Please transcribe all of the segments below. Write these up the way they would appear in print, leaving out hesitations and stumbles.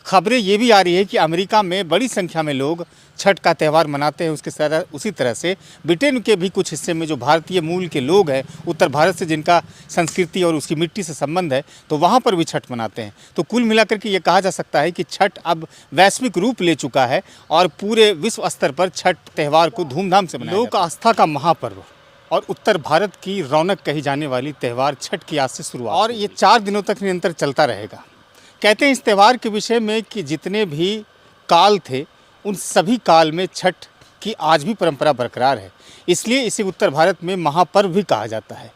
खबरें ये भी आ रही है कि अमेरिका में बड़ी संख्या में लोग छठ का त्यौहार मनाते हैं। उसी तरह से ब्रिटेन के भी कुछ हिस्से में जो भारतीय मूल के लोग हैं, उत्तर भारत से जिनका संस्कृति और उसकी मिट्टी से संबंध है, तो वहाँ पर भी छठ मनाते हैं। तो कुल मिलाकर के ये कहा जा सकता है कि छठ अब वैश्विक रूप ले चुका है और पूरे विश्व स्तर पर छठ त्यौहार को धूमधाम से मनाया लोक आस्था का महापर्व और उत्तर भारत की रौनक कही जाने वाली त्यौहार छठ की आज से शुरुआत और ये 4 दिनों तक निरंतर चलता रहेगा। कहते हैं इस त्यौहार के विषय में कि जितने भी काल थे उन सभी काल में छठ की आज भी परंपरा बरकरार है, इसलिए इसे उत्तर भारत में महापर्व भी कहा जाता है।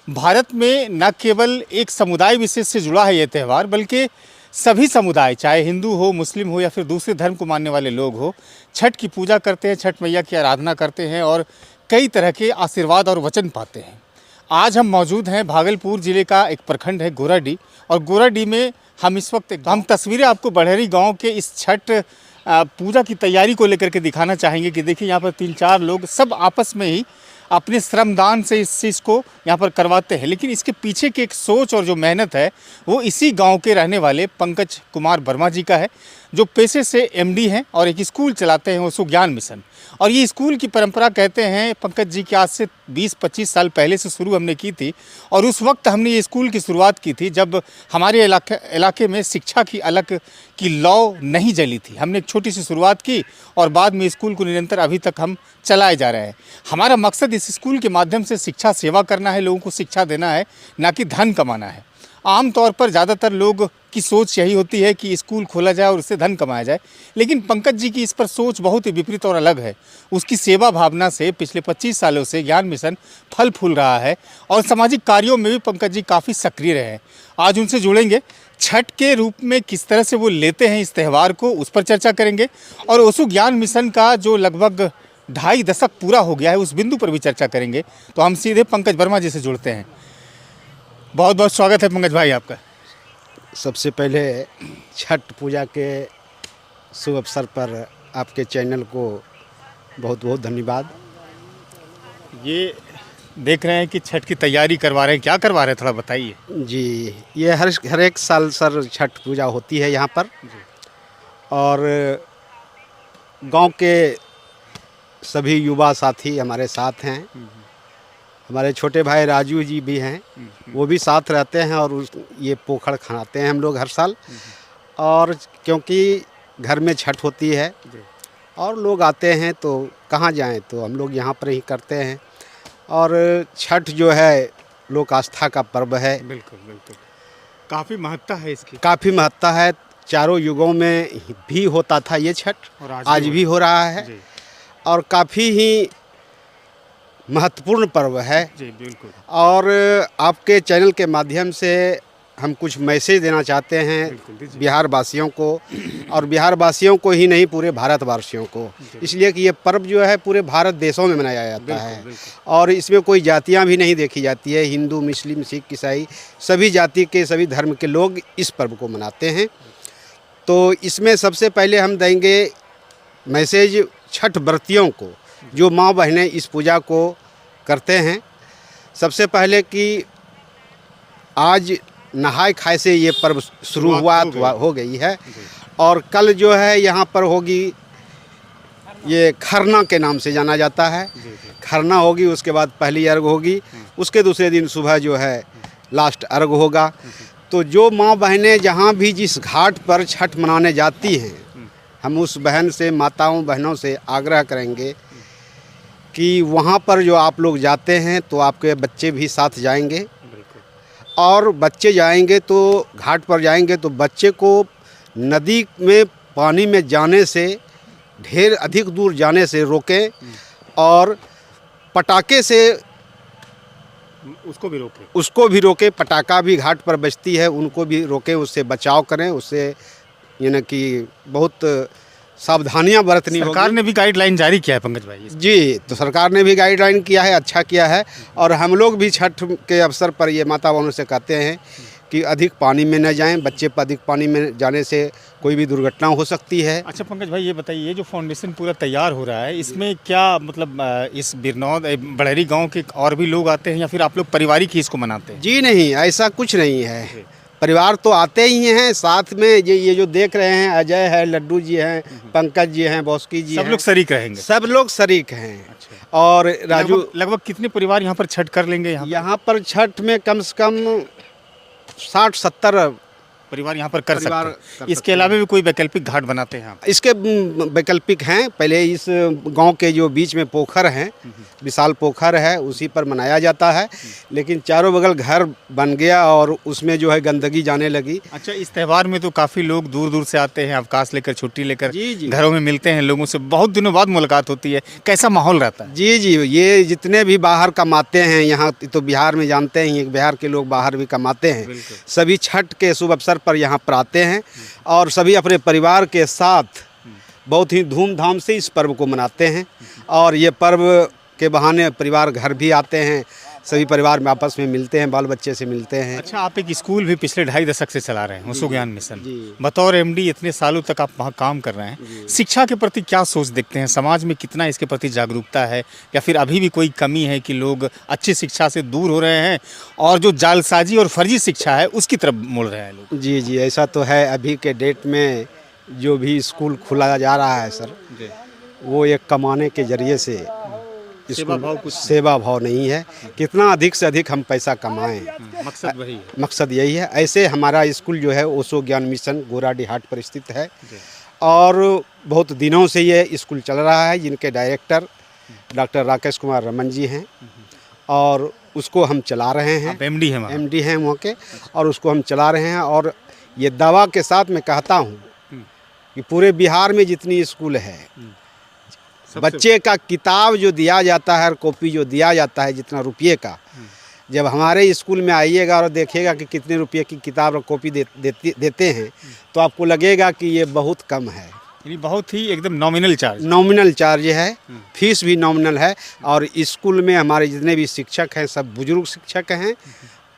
भारत में न केवल एक समुदाय विशेष से जुड़ा है ये त्यौहार, बल्कि सभी समुदाय, चाहे हिंदू हो, मुस्लिम हो या फिर दूसरे धर्म को मानने वाले लोग हो, छठ की पूजा करते हैं, छठ मैया की आराधना करते हैं और कई तरह के आशीर्वाद और वचन पाते हैं। आज हम मौजूद हैं भागलपुर ज़िले का एक प्रखंड है गोराडीह, और गोराडीह में हम इस वक्त हम तस्वीरें आपको बड़हरी गांव के इस छठ पूजा की तैयारी को लेकर के दिखाना चाहेंगे कि देखिए यहाँ पर 3-4 लोग सब आपस में ही अपने श्रमदान से इस चीज़ को यहाँ पर करवाते हैं। लेकिन इसके पीछे की एक सोच और जो मेहनत है वो इसी गांव के रहने वाले पंकज कुमार वर्मा जी का है, जो पेशे से एमडी हैं और एक स्कूल चलाते हैं, वो सुज्ञान मिशन। और ये स्कूल की परंपरा कहते हैं पंकज जी की आज से 20-25 साल पहले से शुरू हमने की थी, और उस वक्त हमने ये स्कूल की शुरुआत की थी जब हमारे इलाके में शिक्षा की अलग की लौ नहीं जली थी। हमने एक छोटी सी शुरुआत की और बाद में स्कूल को निरंतर अभी तक हम चलाए जा रहे हैं। हमारा मकसद इस स्कूल के माध्यम से शिक्षा सेवा करना है, लोगों को शिक्षा देना है, ना कि धन कमाना है। आम तौर पर ज़्यादातर लोग की सोच यही होती है कि स्कूल खोला जाए और उससे धन कमाया जाए, लेकिन पंकज जी की इस पर सोच बहुत ही विपरीत और अलग है। उसकी सेवा भावना से पिछले 25 सालों से ज्ञान मिशन फल फूल रहा है और सामाजिक कार्यों में भी पंकज जी काफ़ी सक्रिय रहे हैं। आज उनसे जुड़ेंगे, छठ के रूप में किस तरह से वो लेते हैं इस त्यौहार को, उस पर चर्चा करेंगे, और ओशो ज्ञान मिशन का जो लगभग 2.5 दशक पूरा हो गया है उस बिंदु पर भी चर्चा करेंगे। तो हम सीधे पंकज वर्मा जी से जुड़ते हैं। बहुत बहुत स्वागत है पंकज भाई आपका। सबसे पहले छठ पूजा के शुभ अवसर पर आपके चैनल को बहुत बहुत धन्यवाद। ये देख रहे हैं कि छठ की तैयारी करवा रहे हैं, क्या करवा रहे हैं, थोड़ा बताइए। जी, ये हर एक साल सर छठ पूजा होती है यहाँ पर, और गांव के सभी युवा साथी हमारे साथ हैं। हमारे छोटे भाई राजू जी भी हैं, वो भी साथ रहते हैं, और ये पोखर खनाते हैं हम लोग हर साल। और क्योंकि घर में छठ होती है और लोग आते हैं तो कहाँ जाएं, तो हम लोग यहाँ पर ही करते हैं। और छठ जो है लोक आस्था का पर्व है। बिल्कुल बिल्कुल, काफ़ी महत्ता है इसकी, काफ़ी महत्ता है। चारों युगों में भी होता था ये छठ, और आज भी हो रहा है, और काफ़ी ही महत्वपूर्ण पर्व है। जी बिल्कुल। और आपके चैनल के माध्यम से हम कुछ मैसेज देना चाहते हैं बिहार वासियों को, और बिहार वासियों को ही नहीं पूरे भारतवासियों को, इसलिए कि ये पर्व जो है पूरे भारत देशों में मनाया जाता है, और इसमें कोई जातियां भी नहीं देखी जाती है। हिंदू, मुस्लिम, सिख, ईसाई सभी जाति के, सभी धर्म के लोग इस पर्व को मनाते हैं। तो इसमें सबसे पहले हम देंगे मैसेज छठ व्रतियों को, जो माँ बहनें इस पूजा को करते हैं। सबसे पहले कि आज नहाय खाए से ये पर्व शुरुआत हो गई है, और कल जो है यहाँ पर होगी, ये खरना के नाम से जाना जाता है। खरना होगी, उसके बाद पहली अर्घ होगी, उसके दूसरे दिन सुबह जो है लास्ट अर्घ होगा। तो जो माँ बहनें जहाँ भी जिस घाट पर छठ मनाने जाती हैं, हम उस बहन से, माताओं बहनों से आग्रह करेंगे कि वहाँ पर जो आप लोग जाते हैं तो आपके बच्चे भी साथ जाएंगे, और बच्चे जाएंगे तो घाट पर जाएंगे तो बच्चे को नदी में पानी में जाने से, ढेर अधिक दूर जाने से रोकें, और पटाखे से उसको भी रोकें। पटाखा भी घाट पर बजती है, उनको भी रोकें, उससे बचाव करें, उससे यानी कि बहुत सावधानियां बरतनी होगी। सरकार ने भी गाइडलाइन जारी किया है पंकज भाई। जी, तो सरकार ने भी गाइडलाइन किया है, अच्छा किया है। और हम लोग भी छठ के अवसर पर ये माता बहनों से कहते हैं कि अधिक पानी में न जाएं। बच्चे पर अधिक पानी में जाने से कोई भी दुर्घटना हो सकती है। अच्छा पंकज भाई, ये बताइए, ये जो फाउंडेशन पूरा तैयार हो रहा है, इसमें क्या मतलब इस बिरनौद बड़हरी गाँव के और भी लोग आते हैं या फिर आप लोग पारिवारिक ही इसको मनाते हैं? जी नहीं, ऐसा कुछ नहीं है। परिवार तो आते ही हैं, साथ में ये जो देख रहे हैं, अजय है, लड्डू जी हैं, पंकज जी हैं, बॉस्की जी सब हैं, लोग शरीक रहेंगे। सब लोग शरीक हैं। अच्छा। और राजू, लगभग कितने परिवार यहाँ पर छठ कर लेंगे? यहाँ पर छठ में कम से कम 60-70 परिवार यहाँ पर कर सकते परिवार हैं। कर इसके सकते अलावा भी कोई वैकल्पिक घाट बनाते हैं आप? इसके वैकल्पिक हैं। पहले इस गांव के जो बीच में पोखर हैं, विशाल पोखर है, उसी पर मनाया जाता है, लेकिन चारों बगल घर बन गया और उसमें जो है गंदगी जाने लगी। अच्छा, इस त्यौहार में तो काफ़ी लोग दूर दूर से आते हैं, अवकाश लेकर, छुट्टी लेकर, जी, जी। घरों में मिलते हैं, लोगों से बहुत दिनों बाद मुलाकात होती है। कैसा माहौल रहता है? जी जी, ये जितने भी बाहर कमाते हैं, यहाँ तो बिहार में जानते हैं, बिहार के लोग बाहर भी कमाते हैं, सभी छठ के शुभ अवसर पर यहाँ पर आते हैं और सभी अपने परिवार के साथ बहुत ही धूमधाम से इस पर्व को मनाते हैं। और ये पर्व के बहाने परिवार घर भी आते हैं, सभी परिवार में आपस में मिलते हैं, बाल बच्चे से मिलते हैं। अच्छा, आप एक स्कूल भी पिछले 2.5 दशक से चला रहे हैं, होशो ज्ञान मिशन। जी। बतौर एमडी इतने सालों तक आप वहाँ काम कर रहे हैं। शिक्षा के प्रति क्या सोच देखते हैं? समाज में कितना इसके प्रति जागरूकता है, या फिर अभी भी कोई कमी है कि लोग अच्छी शिक्षा से दूर हो रहे हैं और जो जालसाजी और फर्जी शिक्षा है उसकी तरफ मुड़ रहे हैं लोग? जी जी, ऐसा तो है। अभी के डेट में जो भी स्कूल खुला जा रहा है सर, वो एक कमाने के जरिए से सेवा भाव नहीं है। कितना अधिक से अधिक हम पैसा कमाएं, मकसद वही है। मकसद यही है। ऐसे हमारा स्कूल जो है ओशो ज्ञान मिशन गोराडीहाट पर स्थित है और बहुत दिनों से ये स्कूल चल रहा है, जिनके डायरेक्टर डॉक्टर राकेश कुमार रमन जी हैं और उसको हम चला रहे हैं। एमडी हैं वहाँ? एमडी हैं वहाँ के, और उसको हम चला रहे हैं। और ये दावा के साथ मैं कहता हूँ कि पूरे बिहार में जितनी स्कूल है, बच्चे का किताब जो दिया जाता है, कॉपी जो दिया जाता है जितना रुपये का, जब हमारे स्कूल में आइएगा और देखिएगा कि कितने रुपये की किताब और कॉपी देते हैं, तो आपको लगेगा कि ये बहुत कम है। यानी बहुत ही एकदम नॉमिनल चार्ज है, फीस भी नॉमिनल है। और स्कूल में हमारे जितने भी शिक्षक हैं सब बुजुर्ग शिक्षक हैं।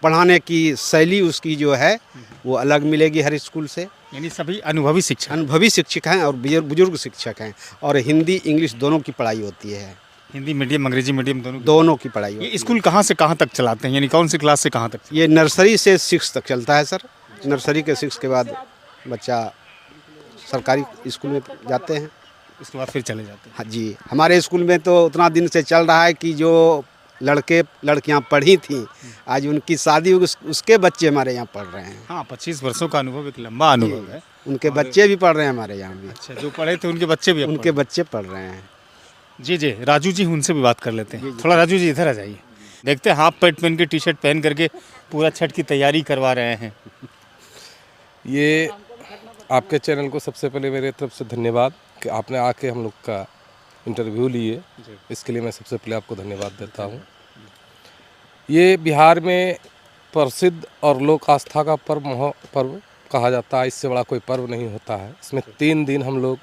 पढ़ाने की शैली उसकी जो है वो अलग मिलेगी हर स्कूल से। यानी सभी अनुभवी शिक्षक हैं और बुजुर्ग शिक्षक हैं। और हिंदी इंग्लिश दोनों की पढ़ाई होती है। हिंदी मीडियम, अंग्रेजी मीडियम, दोनों की पढ़ाई होती है। ये स्कूल कहाँ से कहाँ तक चलाते हैं? यानी कौन सी क्लास से कहाँ तक? ये नर्सरी से 6 तक चलता है सर। नर्सरी के 6 के बाद बच्चा सरकारी स्कूल में जाते हैं, उसके बाद फिर चले जाते हैं। हाँ जी। हमारे स्कूल में तो उतना दिन से चल रहा है कि जो लड़के लड़कियां पढ़ी थी, आज उनकी शादी उसके बच्चे हमारे यहाँ पढ़ रहे हैं। हाँ, 25 वर्षों का अनुभव एक लंबा अनुभव है। उनके बच्चे भी पढ़ रहे हैं हमारे यहाँ भी। अच्छा, जो पढ़े थे उनके बच्चे भी उनके बच्चे पढ़ रहे हैं। जी जी, राजू जी, उनसे भी बात कर लेते हैं। थोड़ा राजू जी इधर आ जाइए। देखते हैं, हाफ पैंट पहन के, टी शर्ट पहन करके पूरा छठ की तैयारी करवा रहे हैं। ये आपके चैनल को सबसे पहले मेरे तरफ से धन्यवाद कि आपने आके हम लोग का इंटरव्यू लिए। इसके लिए मैं सबसे पहले आपको धन्यवाद देता हूँ। ये बिहार में प्रसिद्ध और लोक आस्था का पर्व कहा जाता है। इससे बड़ा कोई पर्व नहीं होता है। इसमें 3 दिन हम लोग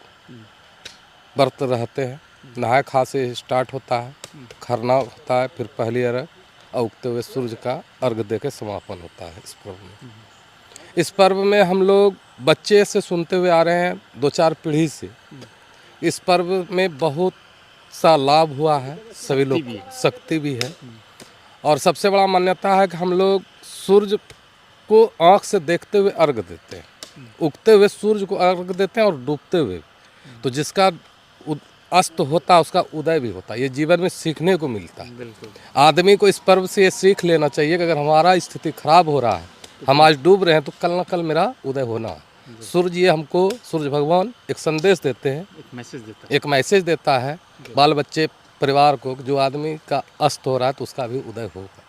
व्रत रहते हैं। नहाय खा से स्टार्ट होता है, खरना होता है, फिर पहली अर्घ और उगते हुए सूर्य का अर्घ दे के समापन होता है इस पर्व में। इस पर्व में हम लोग बच्चे से सुनते हुए आ रहे हैं 2-4 पीढ़ी से। इस पर्व में बहुत सा लाभ हुआ है, सभी लोग शक्ति भी है। और सबसे बड़ा मान्यता है कि हम लोग सूर्य को आँख से देखते हुए अर्घ देते हैं। उगते हुए सूर्य को अर्घ देते हैं और डूबते हुए। तो जिसका अस्त होता है उसका उदय भी होता है। ये जीवन में सीखने को मिलता है। आदमी को इस पर्व से ये सीख लेना चाहिए कि अगर हमारा स्थिति खराब हो रहा है, हम आज डूब रहे हैं, तो कल ना कल मेरा उदय होना है। सूर्य ये हमको, सूर्य भगवान एक संदेश देते हैं, एक मैसेज देता है बाल बच्चे परिवार को, जो आदमी का अस्त हो रहा है तो उसका भी उदय होगा।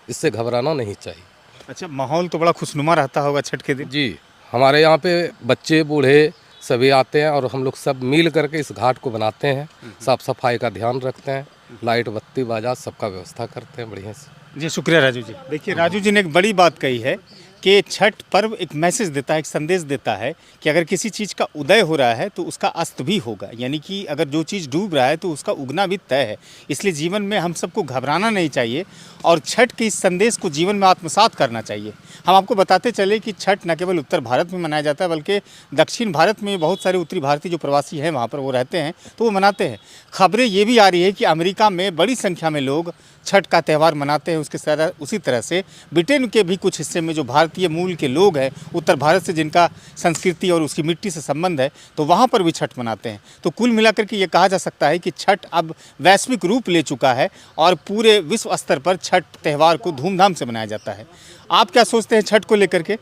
इससे घबराना नहीं चाहिए। अच्छा, माहौल तो बड़ा खुशनुमा रहता होगा छठ के दिन? जी, हमारे यहाँ पे बच्चे बूढ़े सभी आते हैं और हम लोग सब मिल करके इस घाट को बनाते हैं। साफ सफाई का ध्यान रखते हैं, लाइट बत्ती बाजा सबका व्यवस्था करते हैं बढ़िया से। जी, शुक्रिया राजू जी। देखिए, राजू जी ने एक बड़ी बात कही है कि छठ पर्व एक मैसेज देता है, एक संदेश देता है कि अगर किसी चीज़ का उदय हो रहा है तो उसका अस्त भी होगा। यानी कि अगर जो चीज़ डूब रहा है तो उसका उगना भी तय है। इसलिए जीवन में हम सबको घबराना नहीं चाहिए और छठ के इस संदेश को जीवन में आत्मसात करना चाहिए। हम आपको बताते चले कि छठ न केवल उत्तर भारत में मनाया जाता है, बल्कि दक्षिण भारत में बहुत सारे उत्तरी भारतीय जो प्रवासी हैं वहाँ पर वो रहते हैं, तो वो मनाते हैं। खबरें ये भी आ रही है कि अमेरिका में बड़ी संख्या में लोग छठ का त्यौहार मनाते हैं। उसी तरह से ब्रिटेन के भी कुछ हिस्से में जो भारत भारतीय मूल के लोग हैं, उत्तर भारत से जिनका संस्कृति और उसकी मिट्टी से संबंध है, तो वहाँ पर भी छठ मनाते हैं। तो कुल मिलाकर के ये कहा जा सकता है कि छठ अब वैश्विक रूप ले चुका है और पूरे विश्व स्तर पर छठ त्यौहार को धूमधाम से मनाया जाता है। आप क्या सोचते हैं छठ को लेकर के?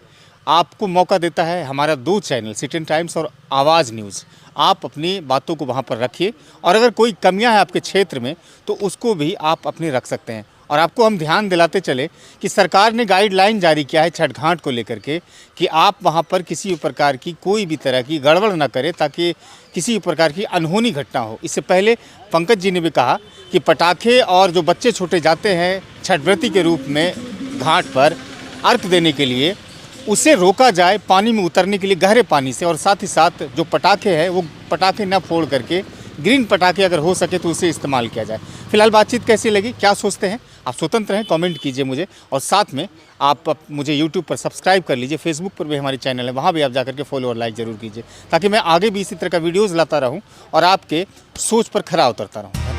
आपको मौका देता है हमारा 2 चैनल सिटीजन टाइम्स और आवाज़ न्यूज़। आप अपनी बातों को वहाँ पर रखिए और अगर कोई कमियां हैं आपके क्षेत्र में तो उसको भी आप अपनी रख सकते हैं। और आपको हम ध्यान दिलाते चले कि सरकार ने गाइडलाइन जारी किया है छठ घाट को लेकर के कि आप वहाँ पर किसी भी प्रकार की कोई भी तरह की गड़बड़ न करें ताकि किसी भी प्रकार की अनहोनी घटना हो। इससे पहले पंकज जी ने भी कहा कि पटाखे और जो बच्चे छोटे जाते हैं छठ व्रती के रूप में घाट पर अर्घ देने के लिए, उसे रोका जाए पानी में उतरने के लिए गहरे पानी से, और साथ ही साथ जो पटाखे हैं वो पटाखे न फोड़ करके ग्रीन पटाखे अगर हो सके तो उसे इस्तेमाल किया जाए। फिलहाल बातचीत कैसी लगी, क्या सोचते हैं आप? स्वतंत्र हैं, कमेंट कीजिए मुझे, और साथ में आप मुझे यूट्यूब पर सब्सक्राइब कर लीजिए, फेसबुक पर भी हमारी चैनल है, वहाँ भी आप जाकर के फॉलो और लाइक ज़रूर कीजिए ताकि मैं आगे भी इसी तरह का वीडियोज़ लाता रहूँ और आपके सोच पर खरा उतरता रहूँ।